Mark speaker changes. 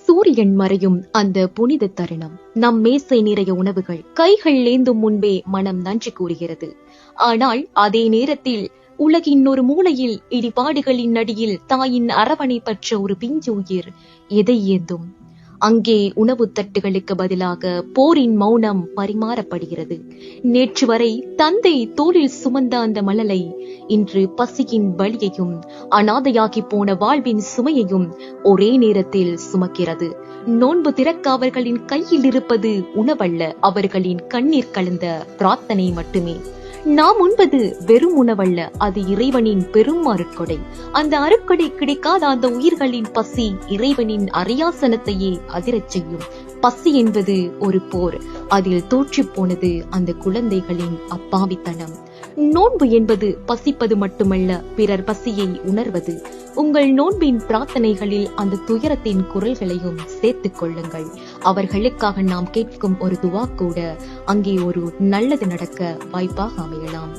Speaker 1: சூரியன் மறையும் அந்த புனித தருணம். நம் மேசை நிறைய உணவுகள், கைகள் ஏந்தும் முன்பே மனம் நன்றி கூறுகிறது. ஆனால் அதே நேரத்தில் உலகின் ஒரு மூலையில் இடிபாடுகளின் அடியில் தாயின் அரவணை பற்ற ஒரு பிஞ்சு உயிர் எதை ஏந்தும்? அங்கே உணவு தட்டுகளுக்கு பதிலாக போரின் மௌனம் பரிமாறப்படுகிறது. நேற்று வரை தந்தை தோளில் சுமந்த அந்த மழலை இன்று பசியின் வலியையும் அனாதையாகி போன வாழ்வின் சுமையையும் ஒரே நேரத்தில் சுமக்கிறது. நோன்பு திறக்க அவர்களின் கையில் இருப்பது உணவல்ல, அவர்களின் கண்ணீர் கலந்த பிரார்த்தனை மட்டுமே. நாம் உண்பது வெறும் உணவல்ல, அது இறைவனின் பெரும் அருட்கொடை. அந்த அருட்கொடை கிடைக்காத அந்த உயிர்களின் பசி இறைவனின் அரியாசனத்தையே அதிரச் செய்யும். பசி என்பது ஒரு போர், அதில் தோற்று போனது அந்த குழந்தைகளின் அப்பாவித்தனம். நோன்பு என்பது பசிப்பது மட்டுமல்ல, பிறர் பசியை உணர்வது. உங்கள் நோன்பின் பிரார்த்தனைகளில் அந்த துயரத்தின் குரல்களையும் சேர்த்துக் கொள்ளுங்கள். அவர்களுக்காக நாம் கேட்கும் ஒரு துவா கூட அங்கே ஒரு நல்லது நடக்க வாய்ப்பாக அமையலாம்.